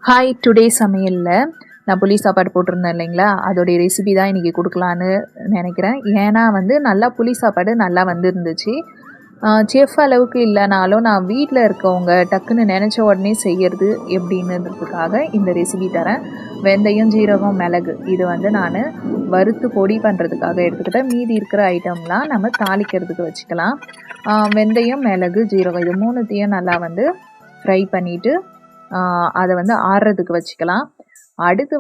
Hi, today சமையலில் நான் புளி சாப்பாடு போட்டிருந்தேன் இல்லைங்களா, அதோடைய ரெசிபி தான் இன்றைக்கி கொடுக்கலான்னு நினைக்கிறேன். ஏன்னா நல்லா புளி சாப்பாடு நல்லா வந்துருந்துச்சு. செஃப் அளவுக்கு இல்லைனாலும் நான் வீட்டில் இருக்கவங்க டக்குன்னு நினச்ச உடனே செய்கிறது எப்படின்னுறதுக்காக இந்த ரெசிபி தரேன். வெந்தயம், ஜீரகம், மிளகு இது நான் வறுத்து பொடி பண்ணுறதுக்காக எடுத்துக்கிட்டேன். மீதி இருக்கிற ஐட்டம்லாம் நம்ம தாளிக்கிறதுக்கு வச்சுக்கலாம். வெந்தயம், மிளகு, ஜீரகம் இது மூணுத்தையும் நல்லா ஃப்ரை பண்ணிவிட்டு அதை ஆறுறதுக்கு வச்சுக்கலாம். அடுத்து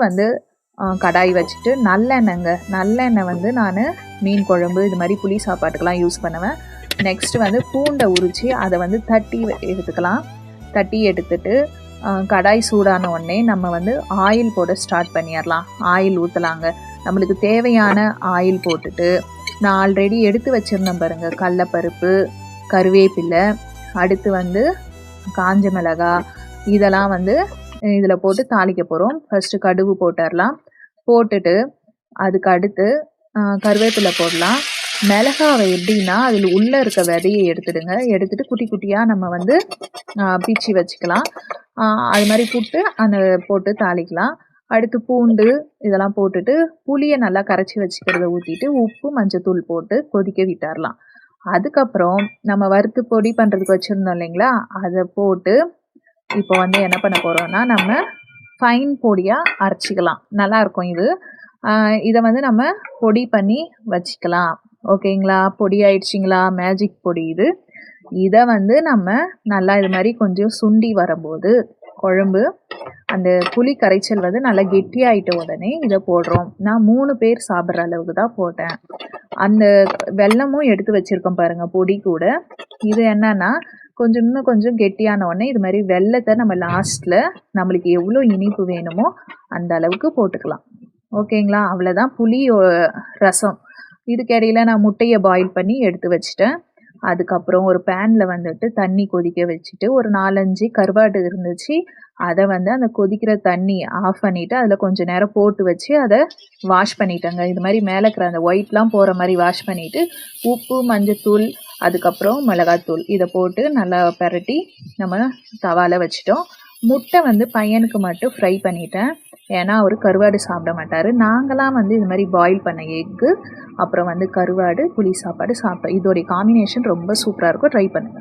கடாய் வச்சுட்டு நல்லெண்ணெய் நான் மீன் குழம்பு இது மாதிரி புளி சாப்பாட்டுக்கெலாம் யூஸ் பண்ணுவேன். நெக்ஸ்ட்டு பூண்டை உரித்து அதை தட்டி எடுத்துக்கலாம். தட்டி எடுத்துட்டு கடாய் சூடான உடனே நம்ம ஆயில் போட ஸ்டார்ட் பண்ணிடலாம். ஆயில் ஊற்றலாங்க. நம்மளுக்கு தேவையான ஆயில் போட்டுட்டு நான் ஆல்ரெடி எடுத்து வச்சுருந்தேன் பாருங்கள், கடலப்பருப்பு, கருவேப்பிலை, அடுத்து காஞ்ச மிளகாய் இதெல்லாம் இதில் போட்டு தாளிக்க போகிறோம். ஃபஸ்ட்டு கடுகு போட்டுடலாம். போட்டுட்டு அதுக்கு அடுத்து கருவேப்பிலை போடலாம். மிளகாவை எப்படின்னா அதில் உள்ளே இருக்க விதையை எடுத்துடுங்க. எடுத்துகிட்டு குட்டி குட்டியாக நம்ம பிச்சு வச்சுக்கலாம். அது மாதிரி போட்டு தாளிக்கலாம். அடுத்து பூண்டு இதெல்லாம் போட்டுட்டு புளியை நல்லா கரைச்சி வச்சுக்கிறத ஊற்றிட்டு உப்பு, மஞ்சத்தூள் போட்டு கொதிக்க விட்டுடலாம். அதுக்கப்புறம் நம்ம வறுத்து பொடி பண்ணுறதுக்கு வச்சுருந்தோம் இல்லைங்களா, அதை போட்டு இப்போ என்ன பண்ண போகிறோம்னா நம்ம ஃபைன் பொடியாக அரைச்சிக்கலாம். நல்லாயிருக்கும் இது. இதை நம்ம பொடி பண்ணி வச்சுக்கலாம். ஓகேங்களா? பொடி ஆயிடுச்சிங்களா? மேஜிக் பொடி இது. இதை நம்ம நல்லா இது மாதிரி கொஞ்சம் சுண்டி வரும்போது குழம்பு அந்த புளி கரைச்சல் நல்லா கெட்டியாயிட்ட உடனே இதை போடுறோம். நான் 3 பேர் சாப்பிட்ற அளவுக்கு தான் போட்டேன். அந்த வெல்லமும் எடுத்து வச்சுருக்கோம் பாருங்கள் பொடி கூட. இது என்னன்னா இன்னும் கொஞ்சம் கெட்டியான உடனே இது மாதிரி வெல்லத்தை நம்ம லாஸ்ட்டில் நம்மளுக்கு எவ்வளோ இனிப்பு வேணுமோ அந்த அளவுக்கு போட்டுக்கலாம். ஓகேங்களா? அவ்வளோதான் புளி ரசம். இதுக்கிடையில் நான் முட்டையை பாயில் பண்ணி எடுத்து வச்சுட்டேன். அதுக்கப்புறம் ஒரு பேனில் தண்ணி கொதிக்க வச்சுட்டு ஒரு 4-5 கருவாடு இருந்துச்சு. அதை அந்த கொதிக்கிற தண்ணி ஆஃப் பண்ணிவிட்டு அதில் கொஞ்சம் நேரம் போட்டு வச்சு அதை வாஷ் பண்ணிட்டேங்க. இது மாதிரி மேலே இருக்கிற அந்த ஒயிட்லாம் போகிற மாதிரி வாஷ் பண்ணிவிட்டு உப்பு, மஞ்சத்தூள், அதுக்கப்புறம் மிளகாத்தூள் இதை போட்டு நல்லா பெரட்டி நம்ம தவாவில் வச்சிட்டோம். முட்டை பையனுக்கு மட்டும் ஃப்ரை பண்ணிட்டேன். ஏன்னா அவர் கருவாடு சாப்பிட மாட்டார். நாங்களாம் இது மாதிரி பாயில் பண்ண எக்கு, அப்புறம் கருவாடு, புளி சாப்பாடு சாப்பிட்டோம். இதோடைய காம்பினேஷன் ரொம்ப சூப்பராக இருக்கும். ட்ரை பண்ணுங்கள்.